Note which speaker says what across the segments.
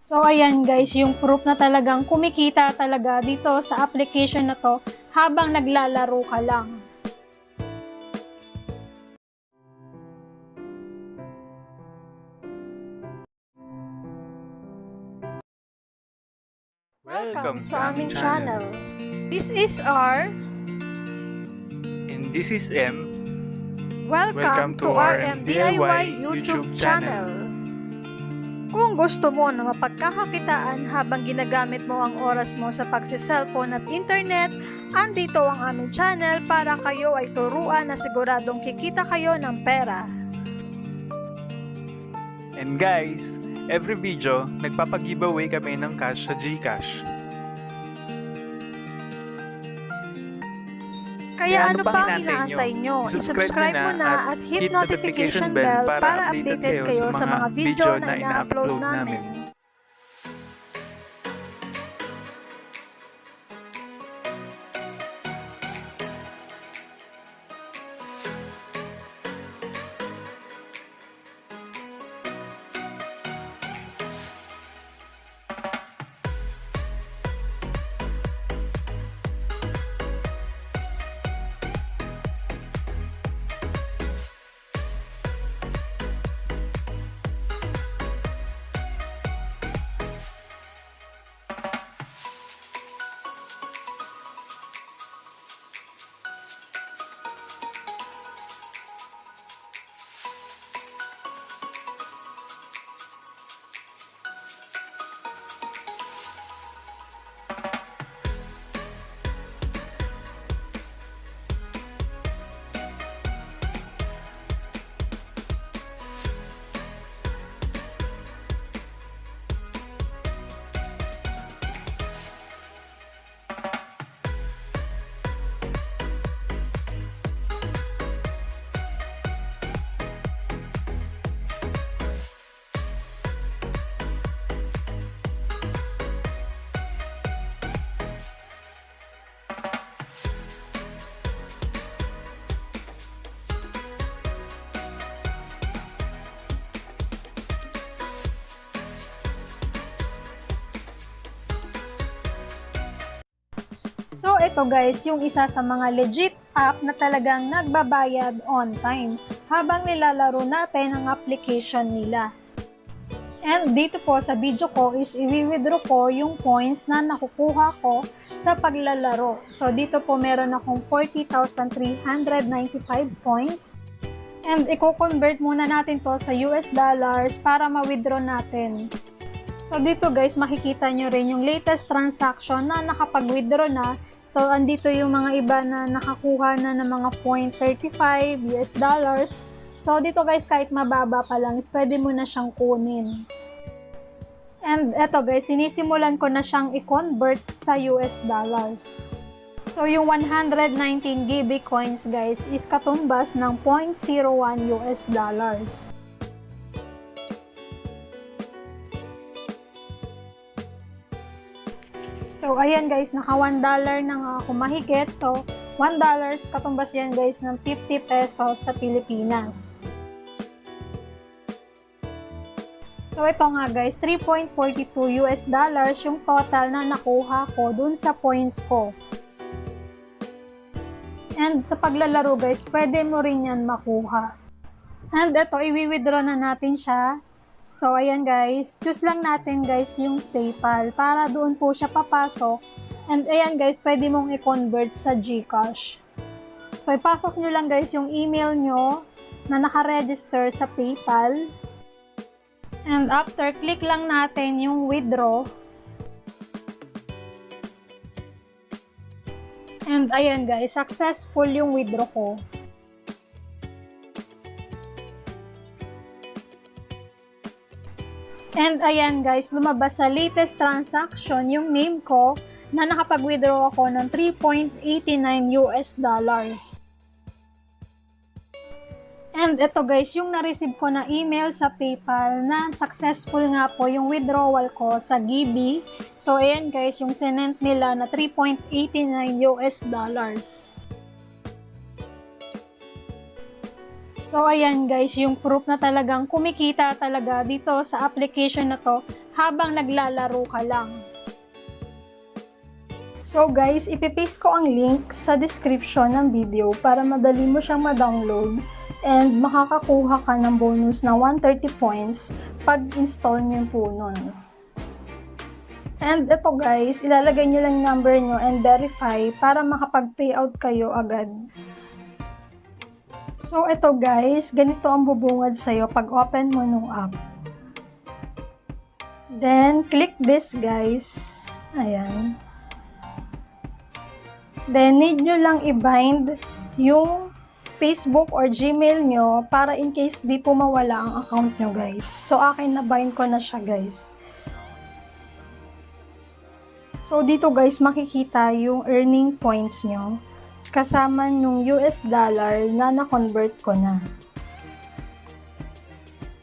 Speaker 1: So ayan guys, yung proof na talagang kumikita talaga dito sa application na to habang naglalaro ka lang. Welcome sa aming channel. This is R.
Speaker 2: And this is M.
Speaker 1: Welcome to RMDIY YouTube channel. Kung gusto mo na mapagkakakitaan habang ginagamit mo ang oras mo sa pagse-cellphone at internet, andito ang aming channel para kayo ay turuan na siguradong kikita kayo ng pera.
Speaker 2: And guys, every video, nagpapag-giveaway kami ng cash sa Gcash.
Speaker 1: Kaya ano pang inaantay nyo? I-subscribe mo na at hit notification bell para updated kayo sa mga video na ina-upload namin. So ito guys, yung isa sa mga legit app na talagang nagbabayad on time habang nilalaro natin ang application nila. And dito po sa video ko is i-withdraw ko yung points na nakukuha ko sa paglalaro. So dito po meron akong 40,395 points. And i-convert muna natin to sa US dollars para ma-withdraw natin. So dito guys, makikita nyo rin yung latest transaction na nakapag-withdraw na. So andito yung mga iba na nakakuha na ng mga 0.35 US dollars. So dito guys, kahit mababa pa lang, is pwede mo na siyang kunin. And eto guys, sinisimulan ko na siyang i-convert sa US dollars. So yung 119 GB coins guys is katumbas ng 0.01 US dollars. So, ayan guys, naka $1 na nga ako mahigit. So, $1 katumbas yan guys ng 50 pesos sa Pilipinas. So, ito nga guys, 3.42 US dollars yung total na nakuha ko dun sa points ko. And sa paglalaro guys, pwede mo rin yan makuha. And ito, i-withdraw na natin siya. So, ayan guys, choose lang natin guys yung PayPal para doon po siya papasok. And ayan guys, pwede mong i-convert sa Gcash. So, ipasok nyo lang guys yung email nyo na naka-register sa PayPal. And after, click lang natin yung withdraw. And ayan guys, successful yung withdraw ko. And ayan guys, lumabas sa latest transaction yung name ko na nakapag-withdraw ako ng 3.89 US dollars. And ito guys, yung na-receive ko na email sa PayPal na successful nga po yung withdrawal ko sa GB. So ayan guys, yung sinent nila na 3.89 US dollars. So ayan guys, yung proof na talagang kumikita talaga dito sa application na to habang naglalaro ka lang. So guys, ipipaste ko ang link sa description ng video para madali mo siyang ma-download and makakakuha ka ng bonus na 130 points pag install nyo po nun. And ito guys, ilalagay nyo lang yung number nyo and verify para makapag-payout kayo agad. So ito guys, ganito ang bubungad sa'yo pag open mo nung app. Then, click this guys. Ayan. Then, need nyo lang i-bind yung Facebook or Gmail nyo para in case di po mawala ang account nyo guys. So, akin na-bind ko na siya guys. So, dito guys, makikita yung earning points nyo kasama nung US dollar na na-convert ko na.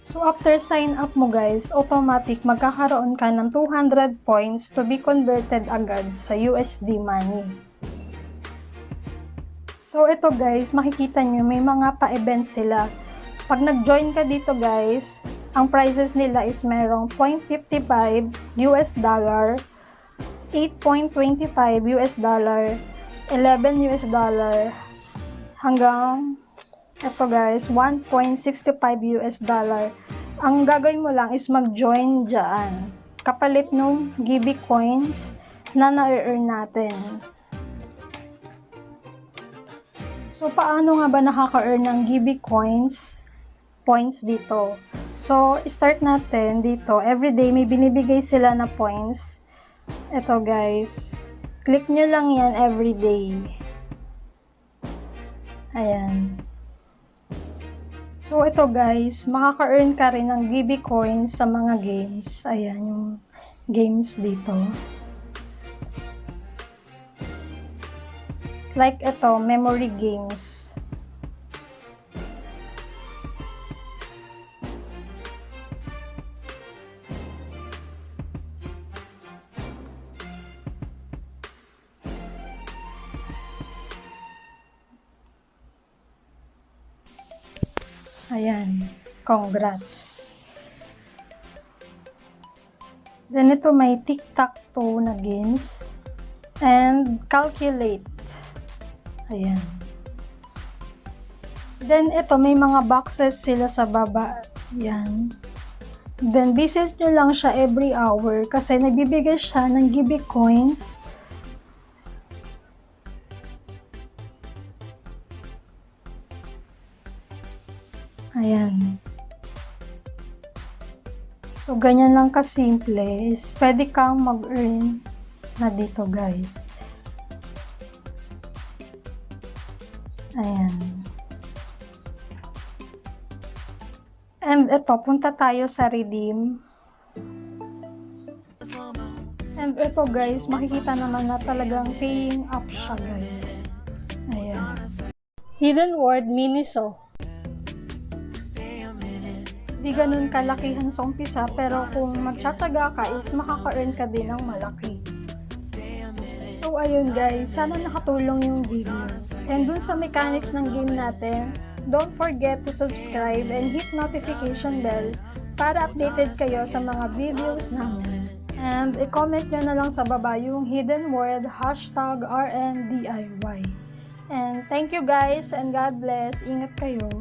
Speaker 1: So, after sign up mo guys, automatic magkakaroon ka ng 200 points to be converted agad sa USD money. So, ito guys, makikita nyo, may mga pa-event sila. Pag nag-join ka dito guys, ang prices nila is merong 0.55 US dollar, 8.25 US dollar, 11 US dollar, hanggang, ito guys, 1.65 US dollar. Ang gagawin mo lang is mag-join dyan, kapalit nung GB coins na na-earn natin. So, paano nga ba nakaka-earn ng GB points dito? So, start natin dito. Everyday, may binibigay sila na points. Ito guys. Click nyo lang yan everyday. Ayan. So, ito guys, makaka-earn ka rin ng GB coins sa mga games. Ayan, yung games dito. Like ito, memory games. Ayan, congrats. Then ito may tic-tac-toe na games and calculate. Ayan. Then, ito, may mga boxes sila sa baba. Ayan. Then, visit nyo lang siya every hour kasi nagbibigay siya ng GB coins. Ayan. So, ganyan lang kasimple. Pwede kang mag-earn na dito, guys. Ayan. And ito, punta tayo sa redeem. And ito guys, makikita naman na talagang paying up siya guys. Ayan. Hidden word Miniso. Di ganun kalakihan sa umpisa, pero kung magtsatsaga ka is makaka-earn ka din ng malaki. So, ayun guys, sana nakatulong yung video. And dun sa mechanics ng game natin, don't forget to subscribe and hit notification bell para updated kayo sa mga videos namin. And i-comment nyo na lang sa baba yung hidden word #RMDIY. And thank you guys and God bless. Ingat kayo.